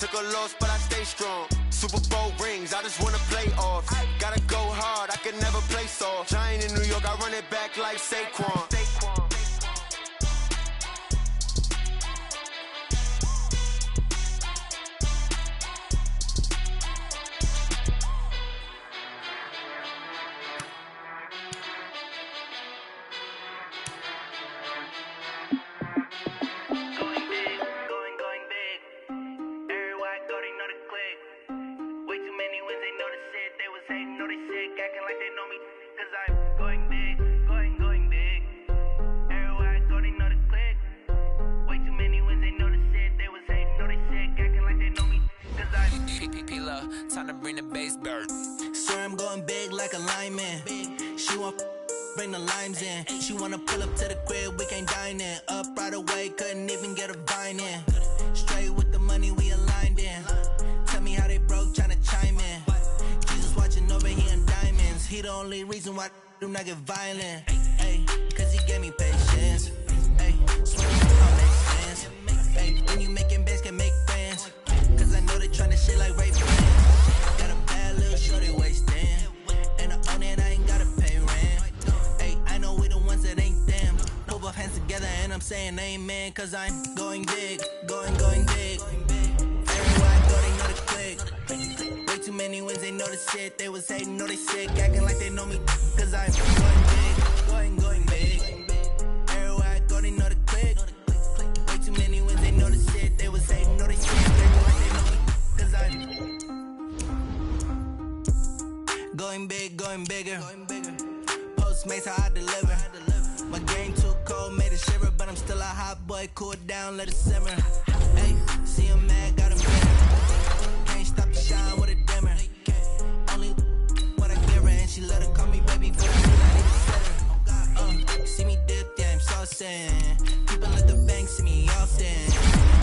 Took a loss, but I stay strong. Super Bowl rings, I just wanna play off. Gotta go hard, I can never play soft. Giant in New York, I run it back like Saquon. Time to bring the bass bird. Swear I'm going big like a lineman. She want bring the limes in. She wanna pull up to the crib, we can't dine in. Up right away, couldn't even get a vine in. Straight with the money we aligned in. Tell me how they broke, tryna chime in. Jesus watching over here in diamonds. He the only reason why I do not get violent. Ay, cause he gave me patience. Ay, swear it all makes sense. Ay, when you making bands can make friends. Cause I know they tryna shit like Ray Ban. Got a bad little shorty wasting. And I own it, I ain't gotta pay rent. Ay, I know we the ones that ain't them. Put both hands together and I'm saying amen. Cause I'm going big, going big. Everywhere I go, they know the click. Way too many wins, they know the shit. They was hating, know they sick, acting like they know me. Cause I'm going big, going big. Everywhere I go, they know the click. Way too many wins, they know the shit. They was hating, know they sick, acting like they know me. Cause I'm going big, going bigger. Postmates how I deliver. My game too cold, made it shiver. But I'm still a hot boy, cool it down, let it simmer. Hey, see him mad, got him bitter. Can't stop the shine with a dimmer. Only what I give her, and she let her call me baby, but I feel I need to set her. See me dip, yeah, I'm saucing. People at the bank see me often.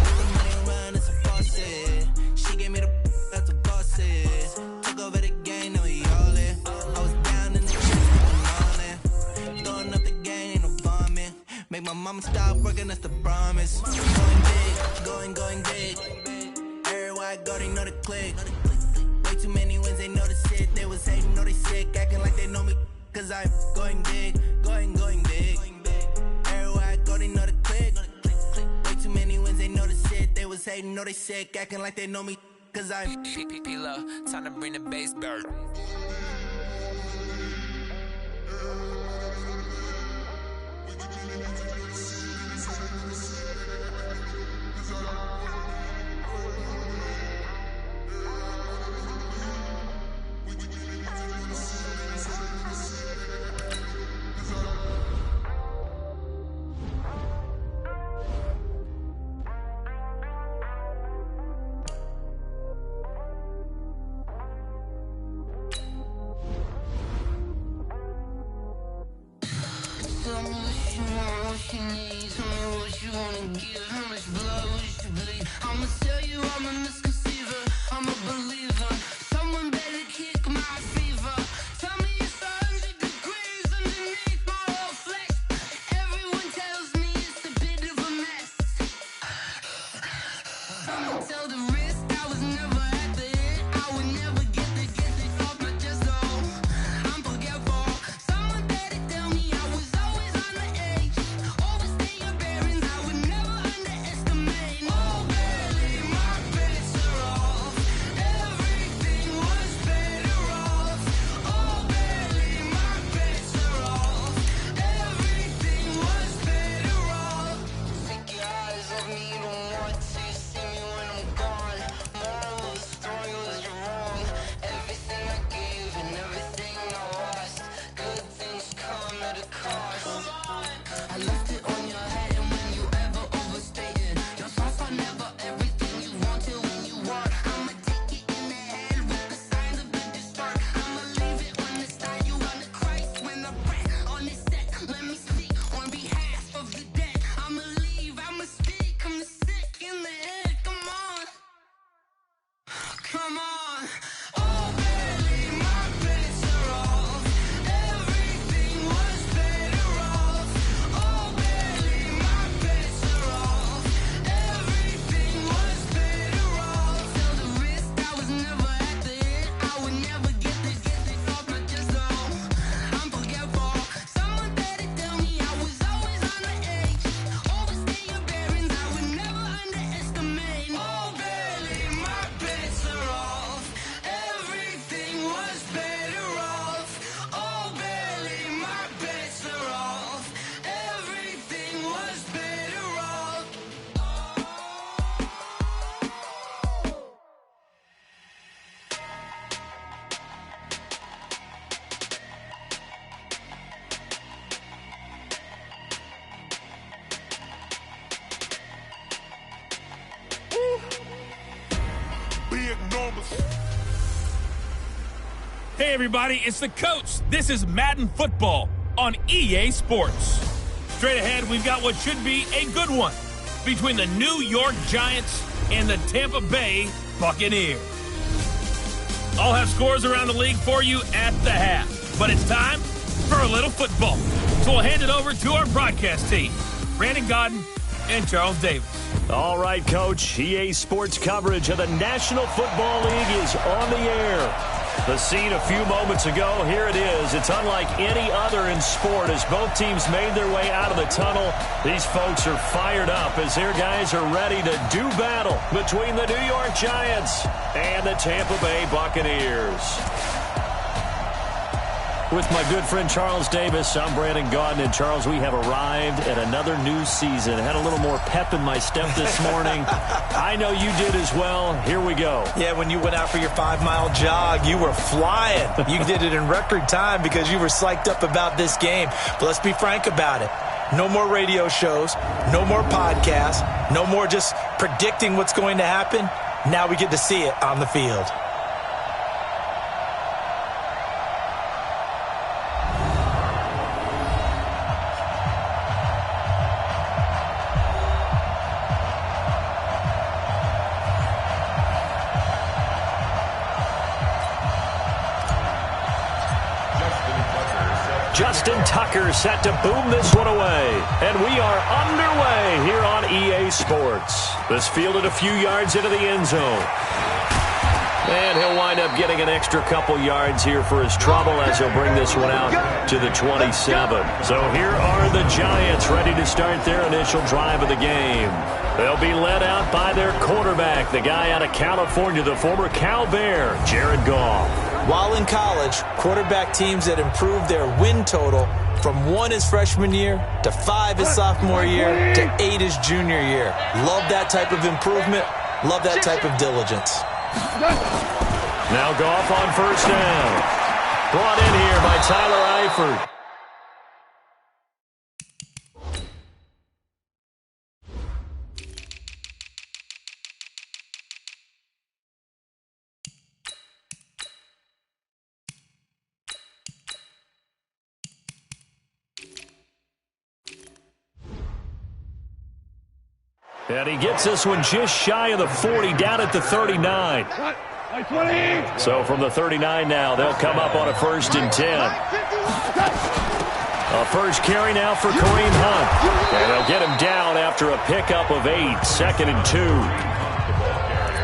Put the money run, it's a faucet. She gave me the that's a boss is. Took over the game, now we all in. I was down in the chips, keeping all in. Throwing up the game, ain't no bombing. Make my mama stop working, that's the promise. Going big. Everywhere I go, they know the click. Way too many wins, they know the shit. They was hating, know they sick, acting like they know me. Cause I'm going big, going big. Everywhere I go, they know the click. Way too many wins, they know the shit. They was hating, know they sick, acting like they know me. Cause I'm P-P-P-Love, time to bring the bass bird. Tell me what you want, what you need. Tell me what you wanna give. How much blood would you bleed? I'ma tell you I'm a misconceiver. I'm a believer. Someone better kick my fever. Tell me it's 100 degrees underneath my whole flesh. Everyone tells me it's a bit of a mess. Someone tell the risk I was never at the end. I would never get it off my chest. Oh, I'm forgetful. Someone better tell me I was always on the edge. Overstay your bearings, I would never underestimate. big numbers. Hey everybody, it's the coach. This is Madden Football on EA Sports. Straight ahead, we've got what should be a good one between the New York Giants and the Tampa Bay Buccaneers. I'll have scores around the league for you at the half, but it's time for a little football. So we'll hand it over to our broadcast team, Brandon Godden and Charles Davis. All right, Coach. EA Sports coverage of the National Football League is on the air. The scene a few moments ago, here it is. It's unlike any other in sport as both teams made their way out of the tunnel. These folks are fired up as their guys are ready to do battle between the New York Giants and the Tampa Bay Buccaneers. With my good friend Charles Davis, I'm Brandon Godden. And Charles, we have arrived at another new season. Had a little more pep in my step this morning. I know you did as well. Here we go. Yeah, when you went out for your 5-mile jog, you were flying. You did it in record time because you were psyched up about this game. But let's be frank about it. No more radio shows, no more podcasts, no more just predicting what's going to happen. Now we get to see it on the field. Justin Tucker set to boom this one away. And we are underway here on EA Sports. This fielded a few yards into the end zone. And he'll wind up getting an extra couple yards here for his trouble as he'll bring this one out to the 27. So here are the Giants ready to start their initial drive of the game. They'll be led out by their quarterback, the guy out of California, the former Cal Bear, Jared Goff. While in college, quarterback teams that improved their win total from 1 his freshman year to 5 his sophomore year to 8 his junior year. Love that type of improvement. Love that type of diligence. Now Goff on first down. Brought in here by Tyler Eifert. And he gets this one just shy of the 40, down at the 39. So from the 39 now, they'll come up on a 1st and 10. A first carry now for Kareem Hunt. And they'll get him down after a pickup of 8, 2nd and 2.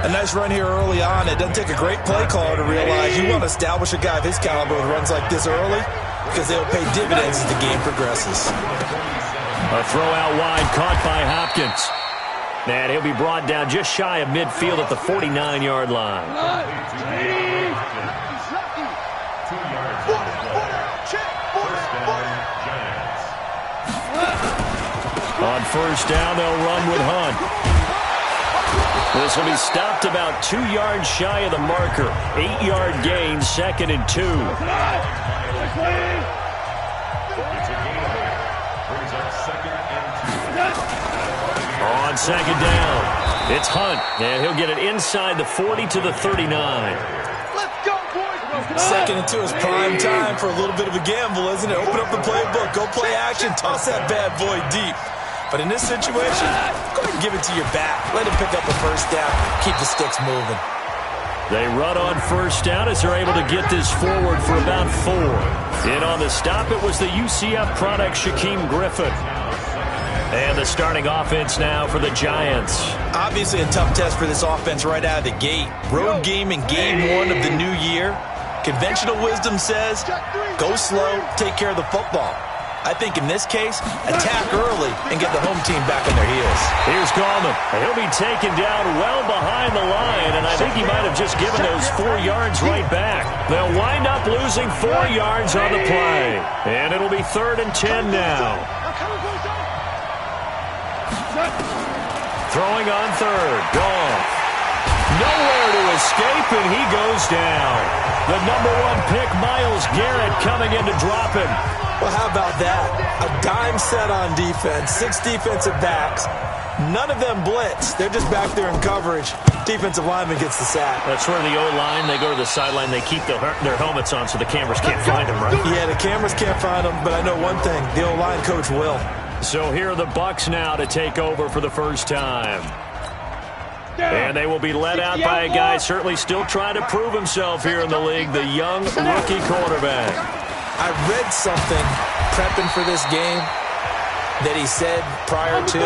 A nice run here early on. It doesn't take a great play caller to realize you want to establish a guy of his caliber with runs like this early because they'll pay dividends as the game progresses. A throw out wide caught by Hopkins. And he'll be brought down just shy of midfield at the 49-yard line. On first down, they'll run with Hunt. This will be stopped about 2 yards shy of the marker. 8-yard gain, 2nd and 2. On second down, it's Hunt, and he'll get it inside the 40 to the 39. Let's go, boys. 2nd and 2 is prime time for a little bit of a gamble, isn't it? Open up the playbook, go play action, toss that bad boy deep. But in this situation, go ahead and give it to your back. Let him pick up the first down, keep the sticks moving. They run on first down as they're able to get this forward for about 4. In on the stop, it was the UCF product, Shaquem Griffin. And the starting offense now for the Giants. Obviously a tough test for this offense right out of the gate. Road game in game 1 of the new year. Conventional wisdom says, go slow, take care of the football. I think in this case, attack early and get the home team back on their heels. Here's Gallman. He'll be taken down well behind the line, and I think he might have just given those 4 yards right back. They'll wind up losing 4 yards on the play, and it'll be 3rd and 10 now. Throwing on 3rd, Goff. Nowhere to his escape, and he goes down. The #1 pick, Myles Garrett, coming in to drop him. Well, how about that? A dime set on defense, 6 defensive backs. None of them blitz. They're just back there in coverage. Defensive lineman gets the sack. That's where the O-line, they go to the sideline, they keep their helmets on so the cameras can't find them, right? Yeah, the cameras can't find them, but I know one thing. The O-line coach will. So here are the Bucs now to take over for the first time. And they will be led out by a guy certainly still trying to prove himself here in the league, the young rookie quarterback. I read something prepping for this game that he said prior to,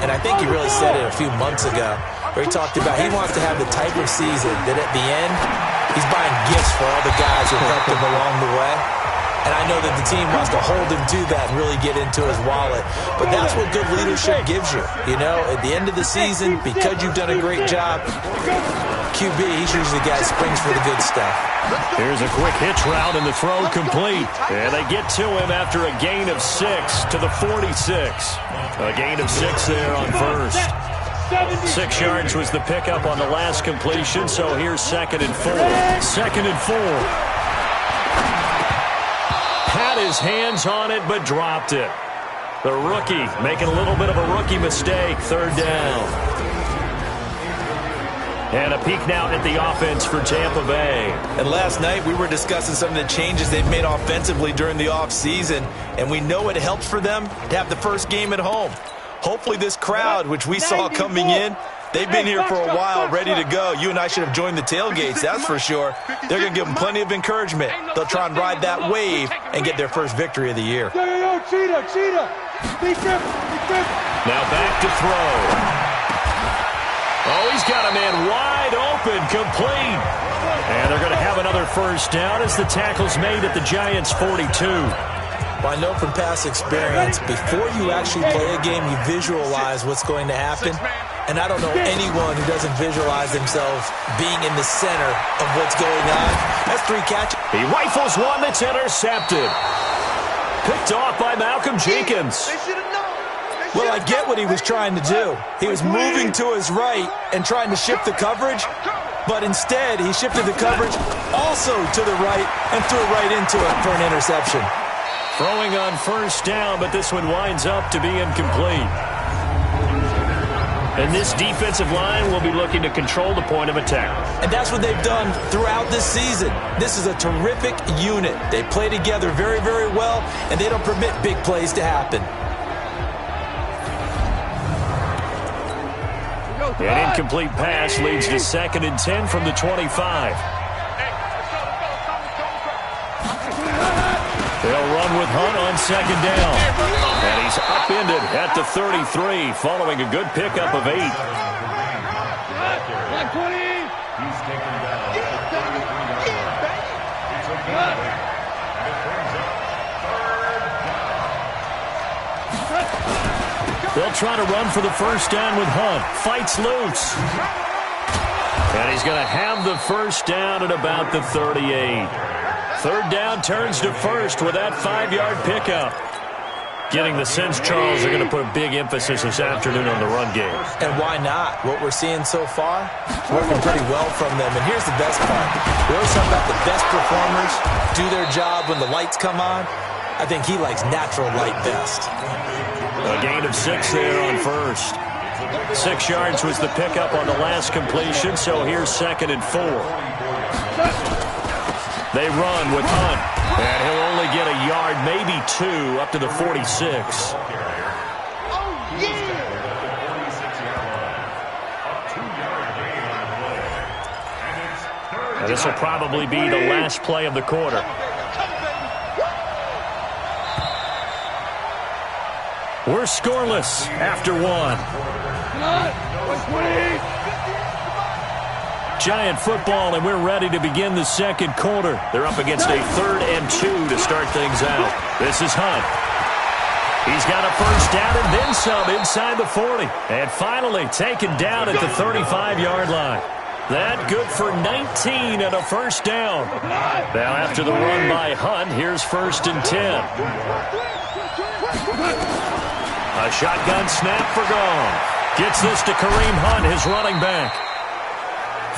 and I think he really said it a few months ago, where he talked about he wants to have the type of season that at the end, he's buying gifts for all the guys who helped him along the way. And I know that the team wants to hold him to that and really get into his wallet. But that's what good leadership gives you. You know, at the end of the season, because you've done a great job, QB, he's usually the guy who springs for the good stuff. Here's a quick hitch route and the throw complete. And they get to him after a gain of 6 to the 46. A gain of 6 there on first. 6 yards was the pickup on the last completion, so here's 2nd and 4. 2nd and 4. Had his hands on it, but dropped it. The rookie making a little bit of a rookie mistake. 3rd down. And a peek now at the offense for Tampa Bay. And last night we were discussing some of the changes they've made offensively during the offseason, and we know it helps for them to have the first game at home. Hopefully this crowd, which we saw coming in, they've been here for a while, ready to go. You and I should have joined the tailgates, that's for sure. They're going to give them plenty of encouragement. They'll try and ride that wave and get their first victory of the year. Cheetah. Now back to throw. Oh, he's got a man wide open, complete. And they're going to have another first down as the tackle's made at the Giants' 42. Well, I know from past experience, before you actually play a game, you visualize what's going to happen. And I don't know anyone who doesn't visualize themselves being in the center of what's going on. That's 3 catches. He rifles one that's intercepted. Picked off by Malcolm Jenkins. Well, I get what he was trying to do. He was moving to his right and trying to shift the coverage. But instead, he shifted the coverage also to the right and threw right into it for an interception. Throwing on first down, but this one winds up to be incomplete. And this defensive line will be looking to control the point of attack. And that's what they've done throughout this season. This is a terrific unit. They play together very, very well, and they don't permit big plays to happen. An incomplete pass leads to 2nd and 10 from the 25. They'll run with Hunt on 2nd down. And he's upended at the 33 following a good pickup of 8. They'll try to run for the first down with Hunt. Fights loose. And he's going to have the first down at about the 38. 3rd down turns to first with that 5-yard pickup. Getting the sense, Charles, they're going to put a big emphasis this afternoon on the run game. And why not? What we're seeing so far, working pretty well from them. And here's the best part. We always talk about the best performers do their job when the lights come on. I think he likes natural light best. A gain of 6 there on first. 6 yards was the pickup on the last completion, so here's 2nd and 4. They run with Hunt, and he'll only get a yard, maybe 2, up to the 46. And this will probably be the last play of the quarter. We're scoreless after 1. Giant football, and we're ready to begin the 2nd quarter. They're up against a 3rd and 2 to start things out. This is Hunt. He's got a first down and then some inside the 40. And finally taken down at the 35-yard line. That good for 19 and a first down. Now after the run by Hunt, here's 1st and 10. A shotgun snap for Gone. Gets this to Kareem Hunt, his running back.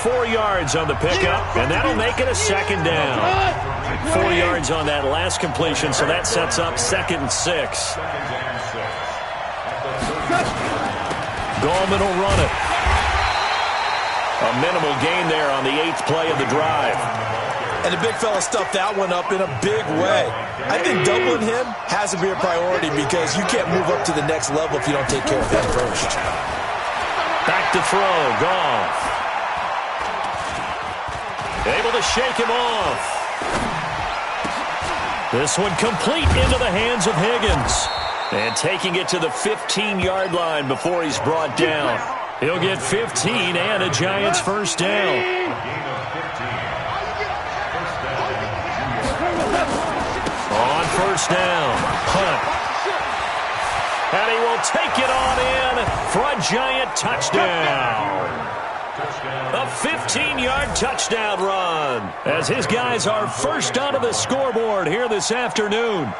4 yards on the pickup, and that'll make it a second down. 4 yards on that last completion, so that sets up 2nd and 6. Gallman will run it. A minimal gain there on the 8th play of the drive. And the big fella stuffed that one up in a big way. I think doubling him has to be a priority because you can't move up to the next level if you don't take care of him first. Back to throw, Goff. Able to shake him off. This one complete into the hands of Higgins. And taking it to the 15-yard line before he's brought down. He'll get 15 and a Giants first down. On first down, Hunt. And he will take it on in for a Giant touchdown. A 15-yard touchdown run as his guys are first onto the scoreboard here this afternoon.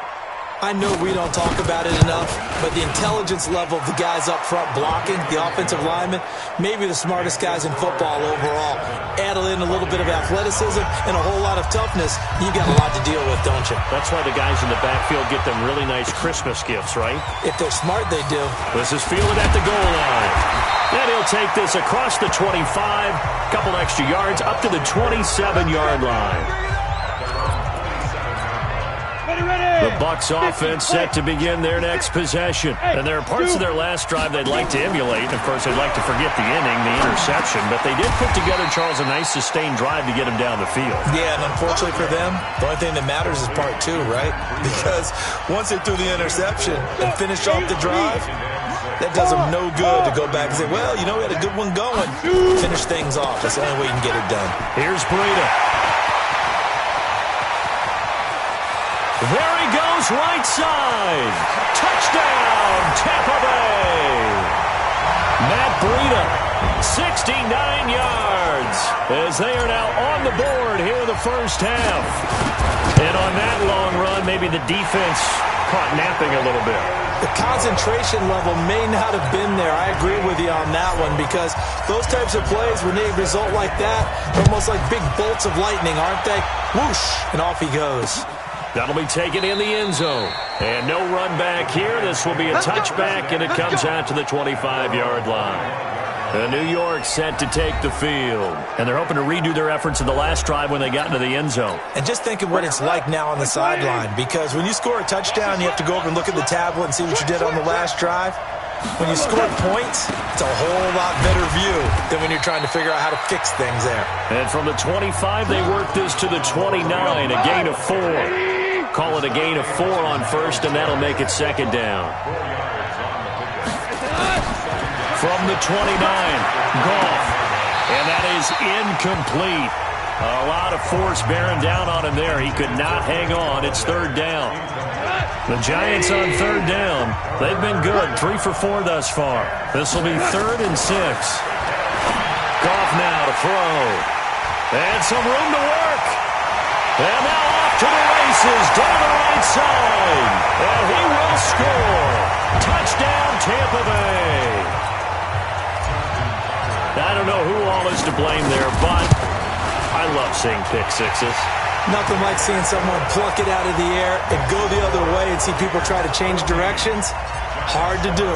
I know we don't talk about it enough, but the intelligence level of the guys up front blocking, the offensive linemen, maybe the smartest guys in football overall. Add in a little bit of athleticism and a whole lot of toughness, you got a lot to deal with, don't you? That's why the guys in the backfield get them really nice Christmas gifts, right? If they're smart, they do. This is fielded at the goal line. And he'll take this across the 25, couple extra yards, up to the 27-yard line. The Bucs offense set to begin their next possession. And there are parts of their last drive they'd like to emulate. Of course, they'd like to forget the inning, the interception. But they did put together, Charles, a nice sustained drive to get him down the field. Yeah, and unfortunately for them, the only thing that matters is part 2, right? Because once they threw the interception and finished off the drive, that does them no good to go back and say, well, you know, we had a good one going. Finish things off. That's the only way you can get it done. Here's Breida. There he goes, right side. Touchdown, Tampa Bay. Matt Breida, 69 yards, as they are now on the board here in the first half. And on that long run, maybe the defense caught napping a little bit. The concentration level may not have been there. I agree with you on that one because those types of plays, when they result like that, they're almost like big bolts of lightning, aren't they? Whoosh, and off he goes. That'll be taken in the end zone. And no run back here. This will be a touchback, and it comes out to the 25-yard line. New York set to take the field. And they're hoping to redo their efforts in the last drive when they got into the end zone. And just think of what it's like now on the sideline. Because when you score a touchdown, you have to go over and look at the tablet and see what you did on the last drive. When you score points, it's a whole lot better view than when you're trying to figure out how to fix things there. And from the 25, they work this to the 29, a gain of 4. Call it a gain of 4 on first, and that'll make it second down. From the 29, Goff. And that is incomplete. A lot of force bearing down on him there. He could not hang on. It's third down. The Giants on third down. They've been good. 3 for 4 thus far. This will be 3rd and 6. Goff now to throw. And some room to work. And now off to the races down the right side. And he will score. Touchdown, Tampa Bay. I don't know who all is to blame there, but I love seeing pick sixes. Nothing like seeing someone pluck it out of the air and go the other way and see people try to change directions. Hard to do.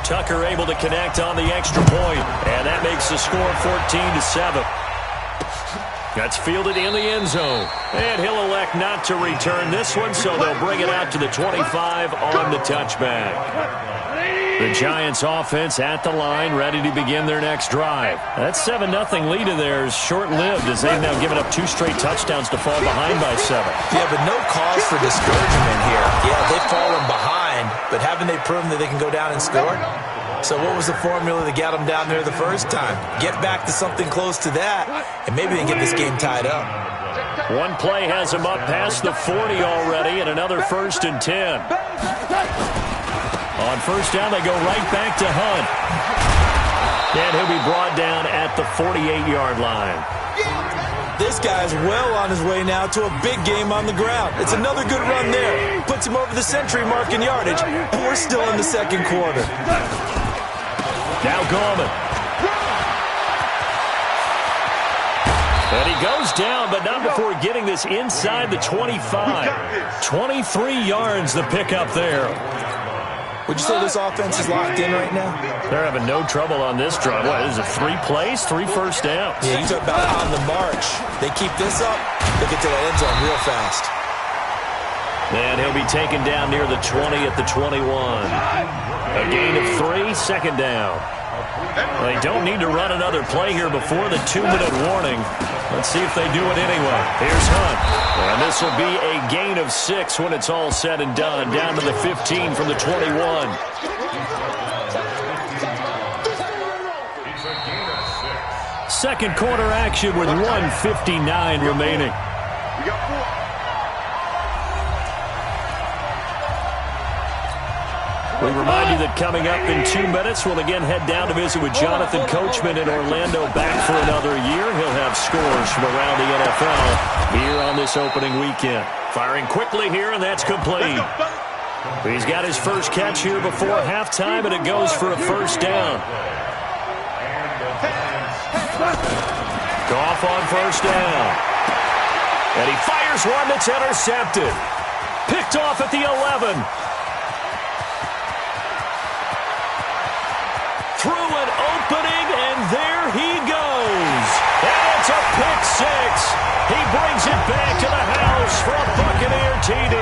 Tucker able to connect on the extra point, and that makes the score 14-7. That's fielded in the end zone. And he'll elect not to return this one, so they'll bring it out to the 25 on the touchback. The Giants offense at the line, ready to begin their next drive. That 7-0 lead of theirs short-lived as they've now given up 2 straight touchdowns to fall behind by 7. Yeah, but no cause for discouragement here. Yeah, they've fallen behind, but haven't they proven that they can go down and score? So what was the formula that got them down there the first time? Get back to something close to that, and maybe they can get this game tied up. One play has them up past the 40 already, and another 1st and 10. On first down, they go right back to Hunt. And he'll be brought down at the 48-yard line. This guy's well on his way now to a big game on the ground. It's another good run there. Puts him over the century mark in yardage, and we're still in the second quarter. Now Gallman. And he goes down, but not before getting this inside the 25. 23 yards the pickup there. Would you say this offense is locked in right now? They're having no trouble on this drive. What is it, 3 plays, 3 first downs? Yeah, you talk about on the march. They keep this up, they get to that end zone real fast. And he'll be taken down near the 20 at the 21. A gain of 3, second down. They don't need to run another play here before the 2-minute warning. Let's see if they do it anyway. Here's Hunt. And this will be a gain of 6 when it's all said and done. Down to the 15 from the 21. Second quarter action with 1:59 remaining. We remind you that coming up in 2 minutes, we'll again head down to visit with Jonathan Coachman in Orlando, back for another year. He'll have scores from around the NFL here on this opening weekend. Firing quickly here, and that's complete. He's got his first catch here before halftime, and it goes for a first down. Goff on first down. And he fires one that's intercepted. Picked off at the 11. Through an opening, and there he goes. And it's a pick 6. He brings it back to the house for a Buccaneer TD.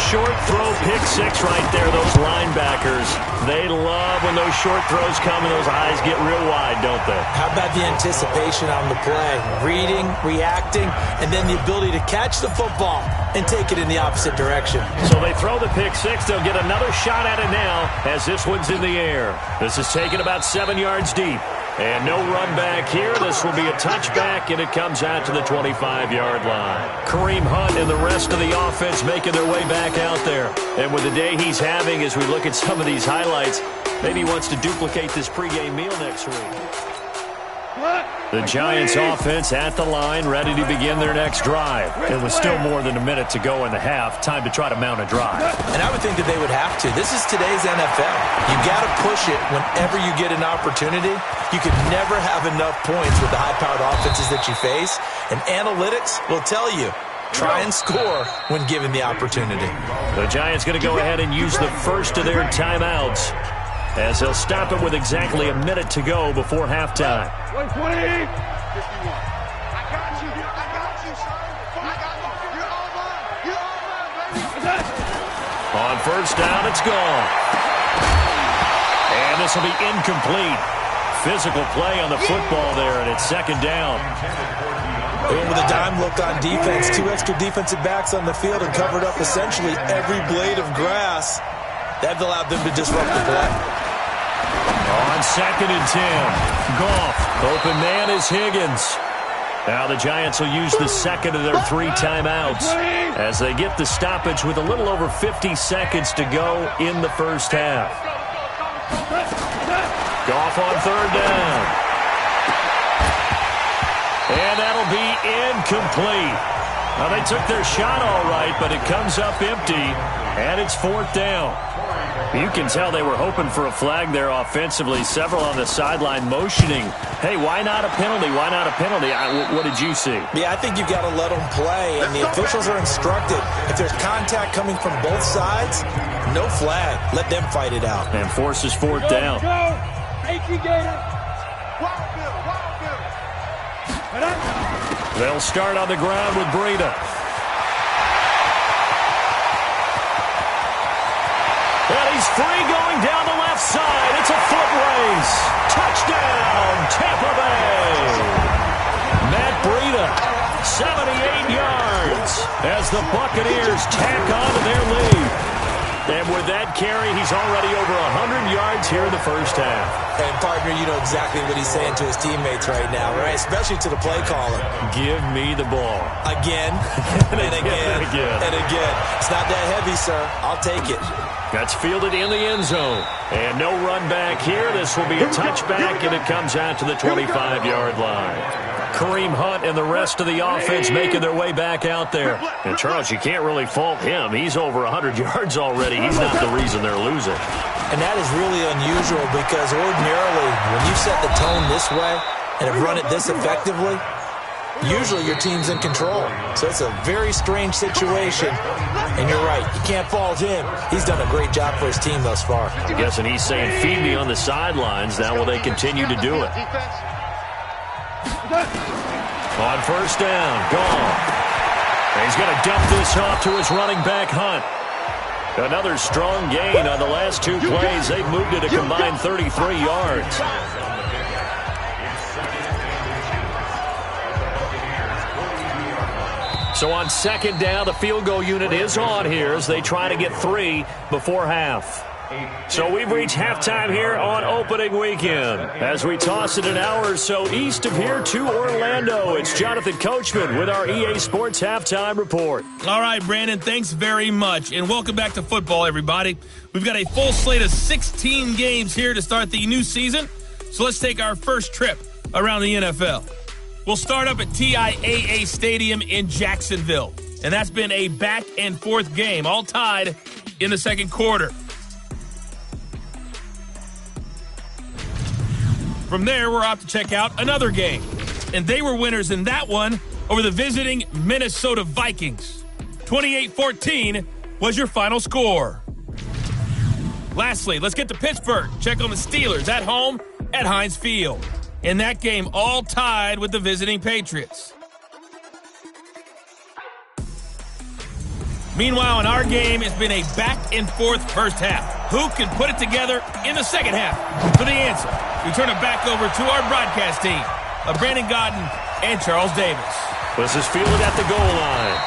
Short throw, pick 6 right there. Those linebackers, they love when those short throws come and those eyes get real wide, don't they? How about the anticipation on the play? Reading, reacting, and then the ability to catch the football and take it in the opposite direction. So they throw the pick 6. They'll get another shot at it now as this one's in the air. This is taken about 7 yards deep. And no run back here. This will be a touchback, and it comes out to the 25-yard line. Kareem Hunt and the rest of the offense making their way back out there. And with the day he's having, as we look at some of these highlights, maybe he wants to duplicate this pregame meal next week. The Giants offense at the line, ready to begin their next drive. It was still more than a minute to go in the half. Time to try to mount a drive. And I would think that they would have to. This is today's NFL. You got to push it whenever you get an opportunity. You could never have enough points with the high-powered offenses that you face. And analytics will tell you, try and score when given the opportunity. The Giants going to go ahead and use the first of their timeouts, as they'll stop it with exactly a minute to go before halftime. 120. 51. I got you. You're all mine, baby. On first down, it's gone. And this will be incomplete. Physical play on the football there, and it's second down. They went with a dime look on defense. 2 extra defensive backs on the field and covered up essentially every blade of grass. That allowed them to disrupt the play. On second and 10, Goff. Open man is Higgins. Now the Giants will use the second of their 3 timeouts as they get the stoppage with a little over 50 seconds to go in the first half. Goff on third down. And that'll be incomplete. Now they took their shot all right, but it comes up empty, and it's fourth down. You can tell they were hoping for a flag there offensively. Several on the sideline motioning, hey, why not a penalty? Why not a penalty? What did you see? Yeah, I think you've got to let them play, and the officials are instructed. If there's contact coming from both sides, no flag. Let them fight it out. And forces fourth down. They'll start on the ground with Breida. And he's free going down the left side. It's a foot race. Touchdown, Tampa Bay. Matt Breida, 78 yards as the Buccaneers tack on to their lead. And with that carry, he's already over 100 yards here in the first half. And, partner, you know exactly what he's saying to his teammates right now, right? Especially to the play caller. Give me the ball. Again, and again, and again. It's not that heavy, sir. I'll take it. That's fielded in the end zone. And no run back here. This will be a touchback, and it comes out to the 25-yard line. Kareem Hunt and the rest of the offense making their way back out there. And, Charles, you can't really fault him. He's over 100 yards already. He's not the reason they're losing. And that is really unusual because ordinarily when you set the tone this way, and have run it this effectively, usually your team's in control. So it's a very strange situation. And you're right, you can't fault him. He's done a great job for his team thus far. I'm guessing he's saying, feed me on the sidelines. Now will they continue to do it? On first down, gone. And he's going to dump this off to his running back, Hunt. Another strong gain on the last two plays. They've moved it a combined 33 yards. So on second down, the field goal unit is on here as they try to get 3 before half. So we've reached halftime here on opening weekend. As we toss it an hour or so east of here to Orlando, it's Jonathan Coachman with our EA Sports Halftime Report. All right, Brandon, thanks very much. And welcome back to football, everybody. We've got a full slate of 16 games here to start the new season. So let's take our first trip around the NFL. We'll start up at TIAA Stadium in Jacksonville. And that's been a back-and-forth game, all tied in the second quarter. From there, we're off to check out another game. And they were winners in that one over the visiting Minnesota Vikings. 28-14 was your final score. Lastly, let's get to Pittsburgh. Check on the Steelers at home at Heinz Field. In that game, all tied with the visiting Patriots. Meanwhile, in our game, it's been a back-and-forth first half. Who can put it together in the second half? For the answer, we turn it back over to our broadcast team of Brandon Godden and Charles Davis. This is fielded at the goal line.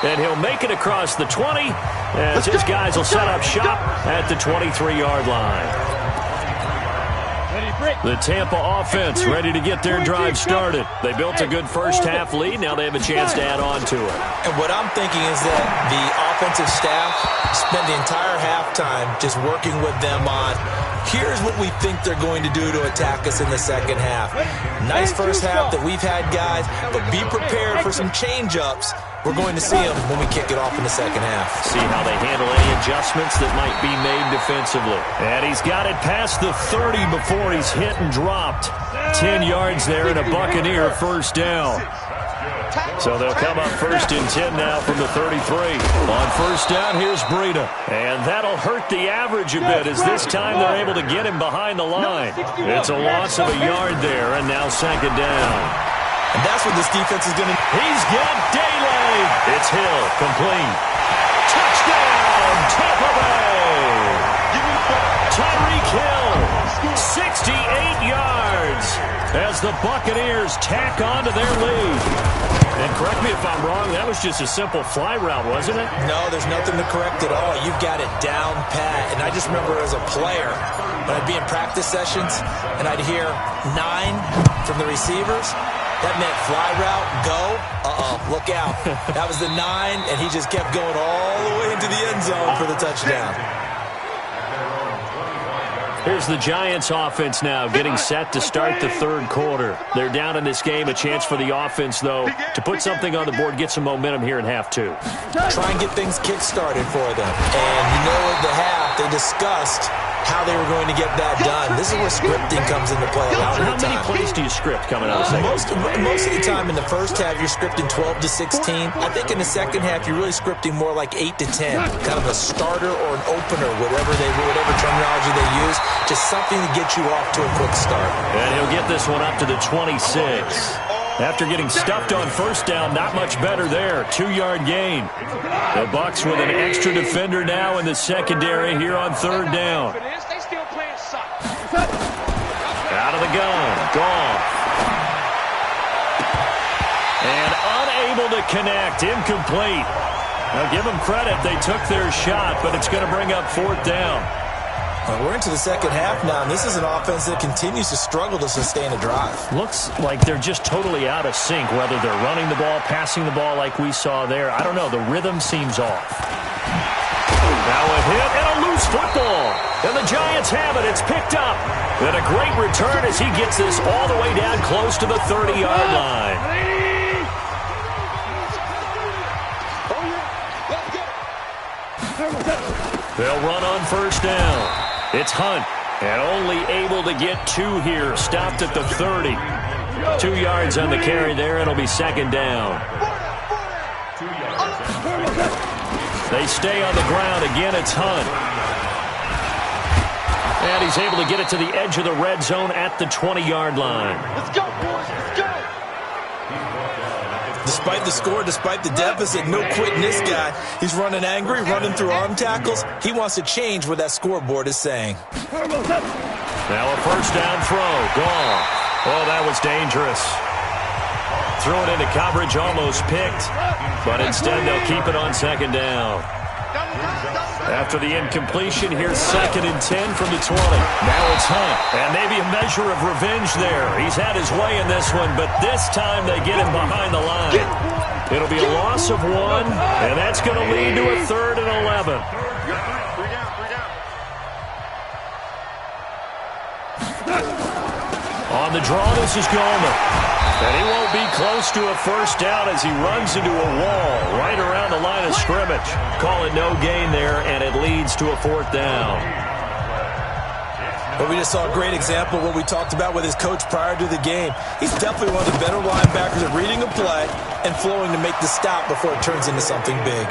And he'll make it across the 20 as his guys will set up shop at the 23-yard line. The Tampa offense ready to get their drive started. They built a good first half lead. Now they have a chance to add on to it. And what I'm thinking is that the offensive staff spent the entire halftime just working with them on, here's what we think they're going to do to attack us in the second half. Nice first half that we've had, guys, but be prepared for some change-ups. We're going to see them when we kick it off in the second half. See how they handle any adjustments that might be made defensively. And he's got it past the 30 before he's hit and dropped. 10 yards there and a Buccaneer first down. So they'll come up first and 10 now from the 33. On first down, here's Breida. And that'll hurt the average a bit as this time they're able to get him behind the line. It's a loss of a yard there and now second down. And that's what this defense is going to... He's got Daly. It's Hill, complete. Touchdown, Tampa Bay. Tyreek Hill, 68 yards as the Buccaneers tack on to their lead. And correct me if I'm wrong, that was just a simple fly route, wasn't it? No, there's nothing to correct at all. You've got it down pat. And I just remember as a player, when I'd be in practice sessions and I'd hear 9 from the receivers, that meant fly route, go, look out. That was the 9, and he just kept going all the way into the end zone for the touchdown. Here's the Giants offense now getting set to start the third quarter. They're down in this game. A chance for the offense, though, to put something on the board, get some momentum here in half 2. Try and get things kick-started for them. And you know at the half, they discussed how they were going to get that done. This is where scripting comes into play a lot of the time. How many plays do you script coming out of the second? Most of the time in the first half, you're scripting 12 to 16. I think in the second half, you're really scripting more like 8 to 10. Kind of a starter or an opener, whatever terminology they use. Just something to get you off to a quick start. And he'll get this one up to the 26. After getting stuffed on first down, not much better there. 2-yard gain. The Bucs with an extra defender now in the secondary here on third down. Out of the gun. Goff. And unable to connect. Incomplete. Now give them credit. They took their shot, but it's going to bring up fourth down. We're into the second half now, and this is an offense that continues to struggle to sustain a drive. Looks like they're just totally out of sync, whether they're running the ball, passing the ball like we saw there. I don't know. The rhythm seems off. Now a hit and a loose football. And the Giants have it. It's picked up. And a great return as he gets this all the way down close to the 30-yard line. They'll run on first down. It's Hunt, and only able to get 2 here, stopped at the 30. 2 yards on the carry there. It'll be second down. They stay on the ground. Again, it's Hunt. And he's able to get it to the edge of the red zone at the 20-yard line. Let's go, boys. Let's go. Despite the score, despite the deficit, no quitting this guy. He's running angry, running through arm tackles. He wants to change what that scoreboard is saying. Now a first down throw. Gone. Oh, that was dangerous. Threw it into coverage, almost picked. But instead, they'll keep it on second down. After the incompletion, here's 2nd and 10 from the 20. Now it's Hunt. And maybe a measure of revenge there. He's had his way in this one, but this time they get him behind the line. It'll be a loss of 1, and that's going to lead to a 3rd and 11. On the draw, this is Goldman. And he won't be close to a first down as he runs into a wall right around the line of scrimmage. Call it no gain there, and it leads to a 4th down. But we just saw a great example of what we talked about with his coach prior to the game. He's definitely one of the better linebackers at reading a play and flowing to make the stop before it turns into something big.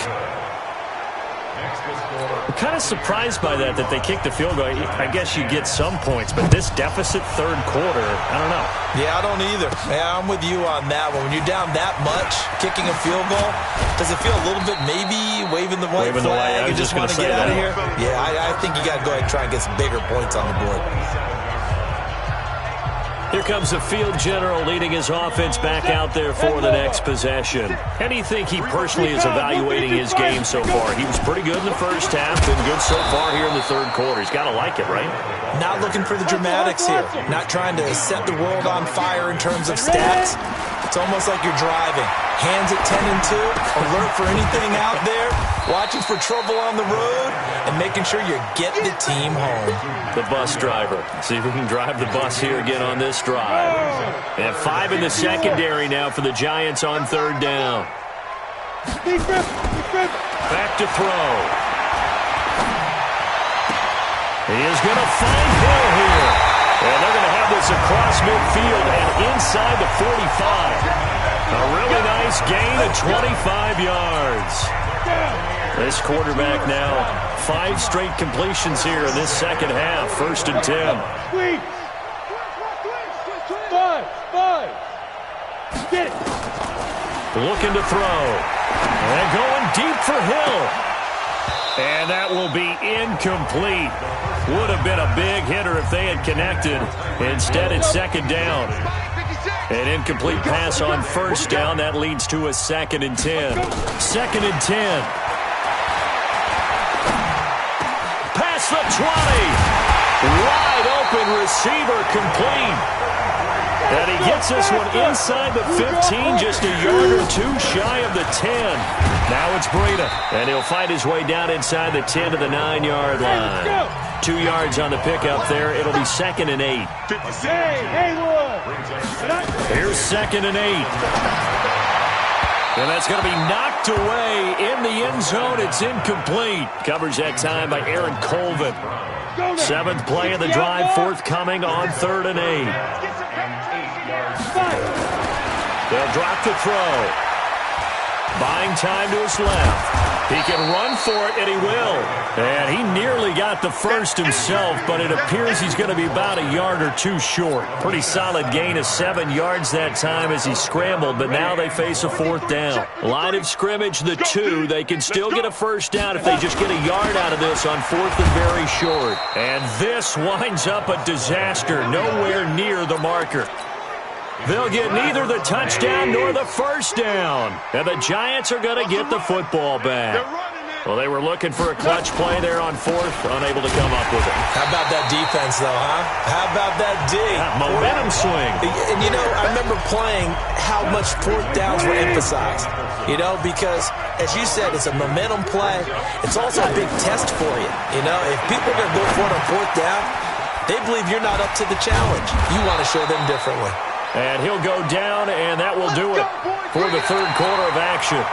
I'm kind of surprised by that they kicked the field goal. I guess you get some points, but this deficit 3rd quarter, I don't know. Yeah, I don't either. Yeah, I'm with you on that one. When you're down that much, kicking a field goal, does it feel a little bit maybe waving the white flag and just want to get out of here? Yeah, I think you got to go ahead and try and get some bigger points on the board. Here comes the field general leading his offense back out there for the next possession. How do you think he personally is evaluating his game so far? He was pretty good in the first half, been good so far here in the 3rd quarter. He's got to like it, right? Not looking for the dramatics here. Not trying to set the world on fire in terms of stats. It's almost like you're driving. Hands at 10 and 2, alert for anything out there, watching for trouble on the road, and making sure you get the team home. The bus driver. See if we can drive the bus here again on this drive. And 5 in the secondary now for the Giants on 3rd down. Back to throw. He is going to find Hill here. And they're going to have this across midfield and inside the 45. A really nice gain of 25 yards. This quarterback now, 5 straight completions here in this second half. 1st and 10. 5. Get it. Looking to throw. And going deep for Hill. And that will be incomplete. Would have been a big hitter if they had connected. Instead, it's 2nd down. An incomplete pass on 1st down. That leads to a 2nd and 10. 2nd and 10. Past the 20. Wide open receiver complete. And he gets this one inside the 15, just a yard or 2 shy of the 10. Now it's Breida, and he'll find his way down inside the 10 to the 9-yard line. 2 yards on the pickup there. It'll be 2nd and 8. Here's 2nd and 8. And that's going to be knocked away in the end zone. It's incomplete. Coverage that time by Aaron Colvin. 7th play of the drive forthcoming on 3rd and 8. They'll drop the throw. Buying time to his left. He can run for it, and he will. And he nearly got the first himself, but it appears he's going to be about a yard or 2 short. Pretty solid gain of 7 yards that time as he scrambled, but now they face a 4th down. Line of scrimmage, the 2. They can still get a first down if they just get a yard out of this on 4th and very short. And this winds up a disaster, nowhere near the marker. They'll get neither the touchdown nor the first down. And the Giants are going to get the football back. Well, they were looking for a clutch play there on 4th, unable to come up with it. How about that defense, though, huh? How about that D? Yeah, momentum swing. And, you know, I remember playing how much 4th downs were emphasized. You know, because, as you said, it's a momentum play. It's also a big test for you. You know, if people are going to go for it on 4th down, they believe you're not up to the challenge. You want to show them differently. And he'll go down, and that will do it for the 3rd quarter of action.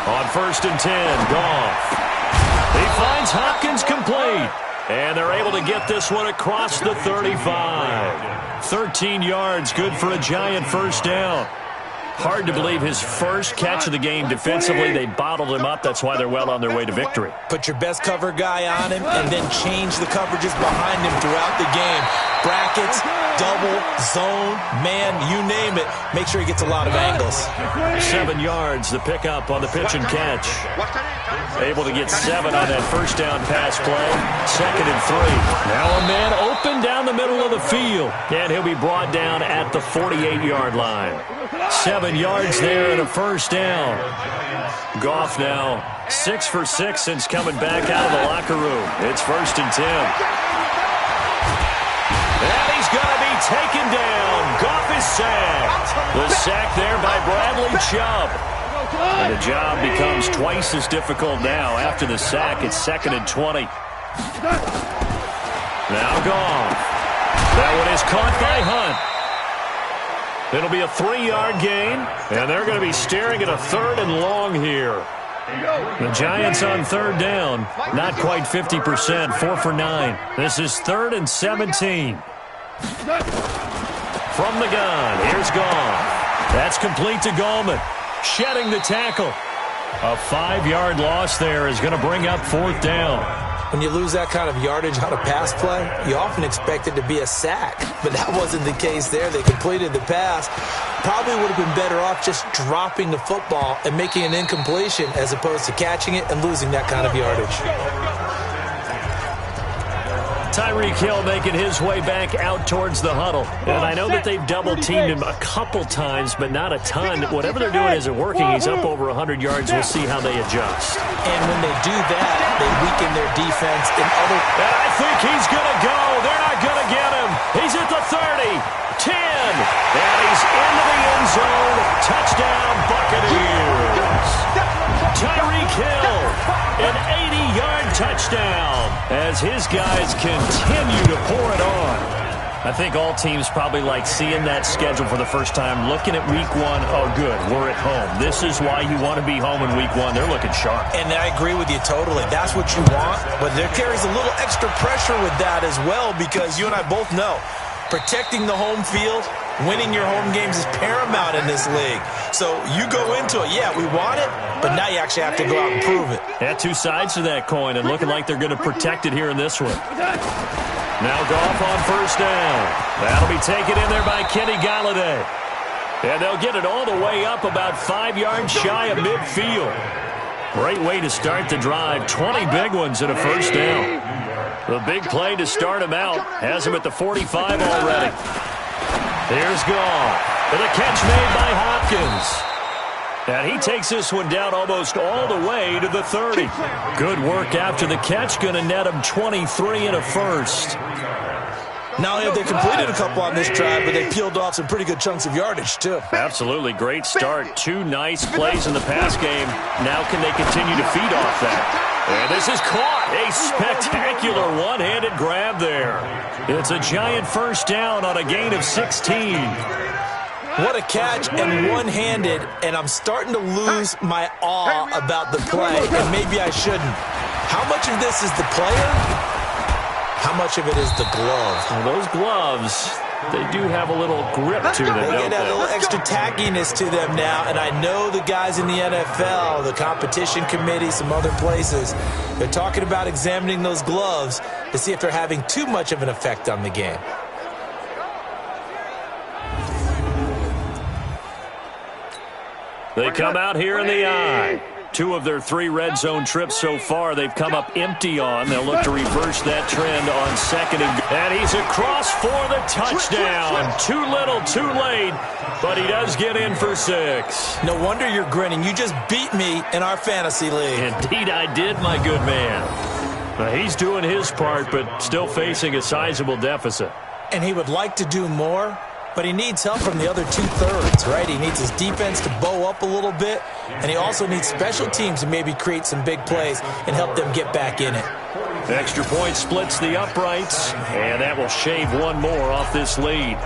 On 1st and 10, Goff. He finds Hopkins complete. And they're able to get this one across the 35. 13 yards, good for a Giant first down. Hard to believe his first catch of the game defensively. They bottled him up. That's why they're well on their way to victory. Put your best cover guy on him and then change the coverages behind him throughout the game. Brackets, double, zone, man, you name it. Make sure he gets a lot of angles. 7 yards, the pickup on the pitch and catch. Able to get 7 on that first down pass play. 2nd and 3. Now a man open down the middle of the field. And he'll be brought down at the 48-yard line. 7 yards there and a first down. Goff now 6 for 6 since coming back out of the locker room. It's 1st and 10. And he's going to be taken down. Goff is sacked. The sack there by Bradley Chubb. And the job becomes twice as difficult now. After the sack, it's 2nd and 20. Now Goff. That one is caught by Hunt. It'll be a 3-yard gain, and they're going to be staring at a 3rd and long here. The Giants on 3rd down, not quite 50%, 4 for 9. This is 3rd and 17. From the gun, here's Goff. That's complete to Gallman. Shedding the tackle. A 5-yard loss there is going to bring up 4th down. When you lose that kind of yardage on a pass play, you often expect it to be a sack. But that wasn't the case there. They completed the pass. Probably would have been better off just dropping the football and making an incompletion as opposed to catching it and losing that kind of yardage. Tyreek Hill making his way back out towards the huddle. And I know that they've double-teamed him a couple times, but not a ton. Whatever they're doing isn't working. He's up over 100 yards. We'll see how they adjust. And when they do that, they weaken their defense in other... And I think he's going to go. They're not going to get him. He's at the 30, 10, and he's into the end zone. Touchdown, Buccaneers. Tyreek Hill, an 80-yard touchdown as his guys continue to pour it on. I think all teams probably like seeing that schedule for the first time, looking at week 1. Oh, good, we're at home. This is why you want to be home in week 1. They're looking sharp. And I agree with you totally. That's what you want, but there carries a little extra pressure with that as well because you and I both know protecting the home field, winning your home games is paramount in this league. So you go into it, yeah, we want it, but now you actually have to go out and prove it. Yeah, 2 sides to that coin, and looking like they're going to protect it here in this one. Now Goff on first down. That'll be taken in there by Kenny Galladay. And they'll get it all the way up about 5 yards shy of midfield. Great way to start the drive. 20 big ones and a first down. The big play to start him out. Has him at the 45 already. Here's Goff. And a catch made by Hopkins. And he takes this one down almost all the way to the 30. Good work after the catch. Going to net him 23 and a first. Not only have they completed a couple on this drive, but they peeled off some pretty good chunks of yardage, too. Absolutely. Great start. 2 nice plays in the pass game. Now can they continue to feed off that? And this is caught. A spectacular one-handed grab there. It's a Giant first down on a gain of 16. What a catch and one-handed, and I'm starting to lose my awe about the play, and maybe I shouldn't. How much of this is the player? How much of it is the glove? Well, those gloves, they do have a little grip to them, They don't get a they? little extra tackiness to them now, and I know the guys in the NFL, the competition committee, some other places, they're talking about examining those gloves to see if they're having too much of an effect on the game. They come out here in the eye. 2 of their 3 red zone trips so far, they've come up empty on. They'll look to reverse that trend on 2nd and goal. And he's across for the touchdown. Too little, too late, but he does get in for 6. No wonder you're grinning. You just beat me in our fantasy league. Indeed I did, my good man. He's doing his part, but still facing a sizable deficit. And he would like to do more, but he needs help from the other 2/3, right? He needs his defense to bow up a little bit, and he also needs special teams to maybe create some big plays and help them get back in it. The extra point splits the uprights, and that will shave 1 more off this lead.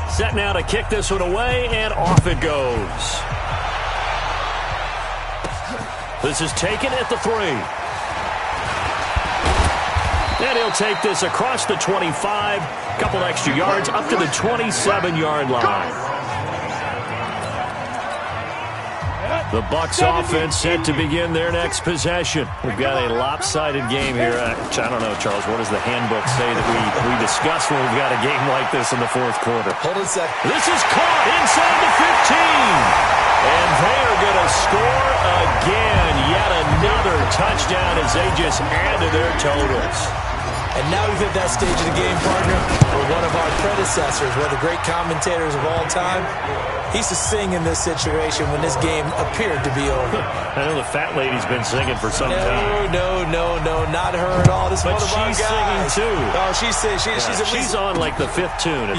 Set now to kick this one away, and off it goes. This is taken at the 3. And he'll take this across the 25, couple extra yards, up to the 27-yard line. The Bucs offense set to begin their next possession. We've got a lopsided game here. I don't know, Charles, what does the handbook say that we discuss when we've got a game like this in the fourth quarter? Hold on a sec. This is caught inside the 15. And they are going to score again. Yet another touchdown as they just add to their totals. And now we've hit that stage of the game, partner, where one of our predecessors, one of the great commentators of all time, he used to sing in this situation when this game appeared to be over. I know the fat lady's been singing for some time. No, not her at all. This is one of our guys. But she's singing too. Oh, she's on like the fifth tune.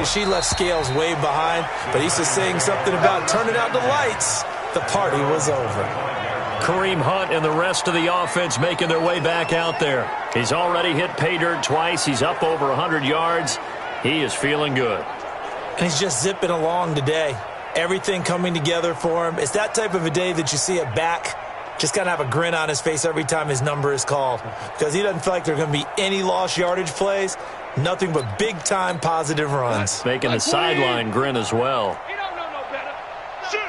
She left Scales way behind, but he used to sing something about turning out the lights. The party was over. Kareem Hunt and the rest of the offense making their way back out there. He's already hit pay dirt twice. He's up over 100 yards. He is feeling good. And he's just zipping along today. Everything coming together for him. It's that type of a day that you see a back just kind of have a grin on his face every time his number is called, because he doesn't feel like there are going to be any lost yardage plays, nothing but big-time positive runs. Making the sideline grin as well. You don't know no better. Shoot.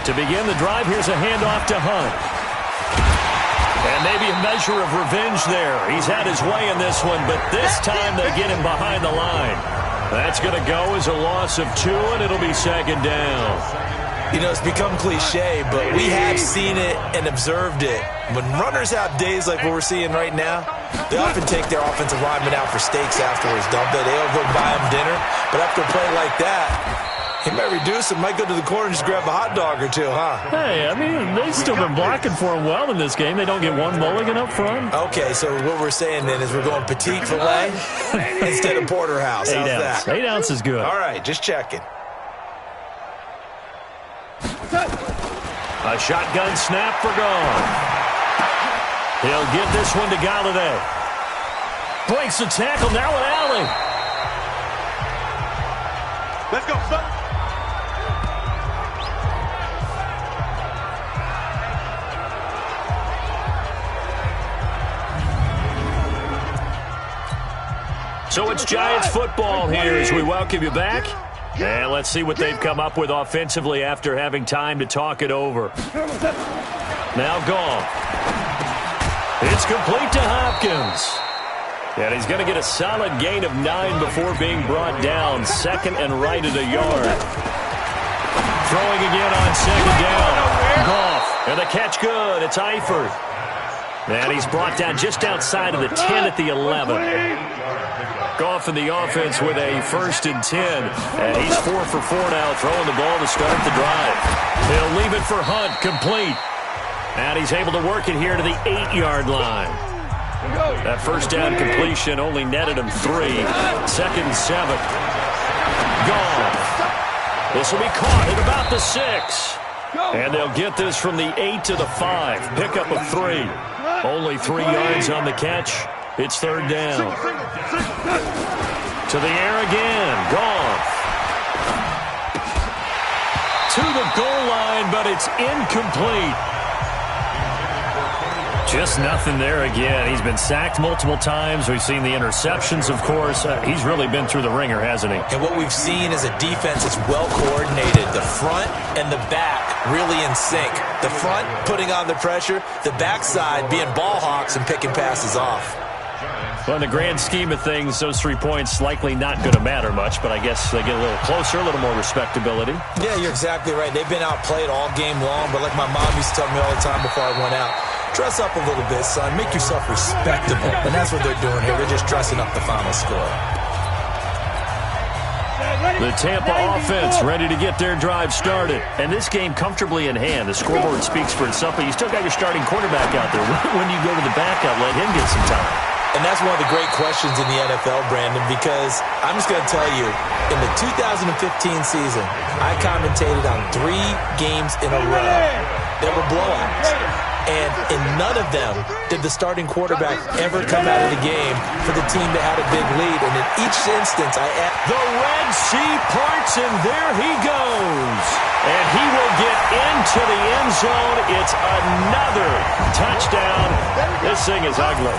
To begin the drive, here's a handoff to Hunt. And maybe a measure of revenge there. He's had his way in this one, but this time they get him behind the line. That's going to go as a loss of 2, and it'll be second down. You know, it's become cliche, but we have seen it and observed it. When runners have days like what we're seeing right now, they often take their offensive linemen out for steaks afterwards, don't they? They'll go buy them dinner, but after a play like that, he might reduce it, might go to the corner and just grab a hot dog or two, huh? Hey, I mean, they've still been blocking for him well in this game. They don't get one mulligan up front. Okay, so what we're saying then is we're going petite filet instead of porterhouse. How's that? 8 ounce is good. All right, just checking. A shotgun snap for Gone. He'll get this one to Galladay. Breaks the tackle, now an alley. Let's go, son. So it's Giants football here as we welcome you back. And let's see what they've come up with offensively after having time to talk it over. Now Gone. It's complete to Hopkins. And he's going to get a solid gain of 9 before being brought down. Second and right at a yard. Throwing again on second down. Goff. And the catch good. It's Eifert. And he's brought down just outside of the 10 at the 11. Goff in the offense with a 1st and 10. And he's 4 for 4 now, throwing the ball to start the drive. He'll leave it for Hunt, complete. And he's able to work it here to the 8-yard line. That first down completion only netted him 3. 2nd and 7. Goff. This will be caught at about the 6. And they'll get this from the 8 to the 5. Pickup of 3. Only 3 yards on the catch. It's 3rd down. To the air again. Goff. To the goal line, but it's incomplete. Just nothing there again. He's been sacked multiple times. We've seen the interceptions, of course. He's really been through the ringer, hasn't he? And what we've seen is a defense that's well coordinated. The front and the back really in sync. The front putting on the pressure. The backside being ball hawks and picking passes off. Well, in the grand scheme of things, those 3 points likely not going to matter much, but I guess they get a little closer, a little more respectability. Yeah, you're exactly right. They've been outplayed all game long, but like my mom used to tell me all the time before I went out, dress up a little bit, son. Make yourself respectable. And that's what they're doing here. They're just dressing up the final score. The Tampa offense ready to get their drive started. And this game comfortably in hand. The scoreboard speaks for itself, but you still got your starting quarterback out there. When you go to the backup, let him get some time. And that's one of the great questions in the NFL, Brandon, because I'm just going to tell you, in the 2015 season, I commentated on 3 games in a row. They were blowouts. And in none of them did the starting quarterback ever come out of the game for the team that had a big lead. And in each instance, the Red Sea parts, and there he goes. And he will get into the end zone. It's another touchdown. This thing is ugly.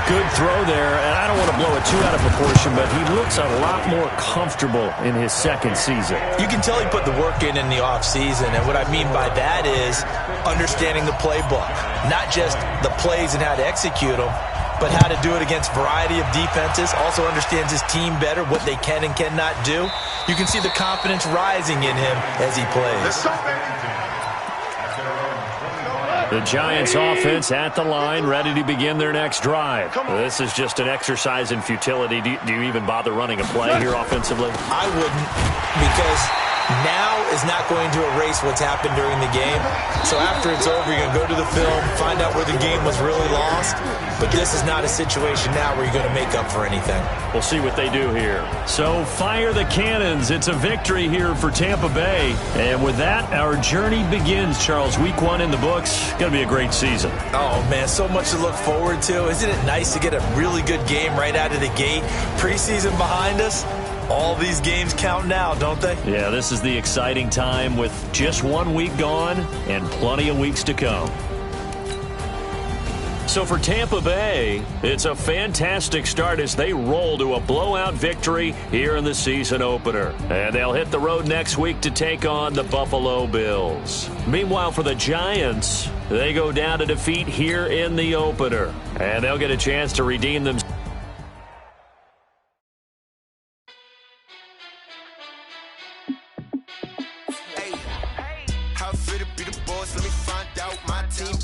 Good throw there, and I don't want to blow it too out of proportion, but he looks a lot more comfortable in his second season. You can tell he put the work in the offseason, and what I mean by that is understanding the playbook. Not just the plays and how to execute them, but how to do it against a variety of defenses. Also understands his team better, what they can and cannot do. You can see the confidence rising in him as he plays. The Giants offense at the line, ready to begin their next drive. This is just an exercise in futility. Do you even bother running a play here offensively? I wouldn't, because now is not going to erase what's happened during the game. So after it's over, you're going to go to the film, find out where the game was really lost. But this is not a situation now where you're going to make up for anything. We'll see what they do here. So fire the cannons. It's a victory here for Tampa Bay. And with that, our journey begins, Charles. Week 1 in the books. Going to be a great season. Oh, man, so much to look forward to. Isn't it nice to get a really good game right out of the gate? Preseason behind us. All these games count now, don't they? Yeah, this is the exciting time with just 1 week gone and plenty of weeks to come. So for Tampa Bay, it's a fantastic start as they roll to a blowout victory here in the season opener. And they'll hit the road next week to take on the Buffalo Bills. Meanwhile, for the Giants, they go down to defeat here in the opener. And they'll get a chance to redeem themselves. How fit to be the boss? Let me find out. My team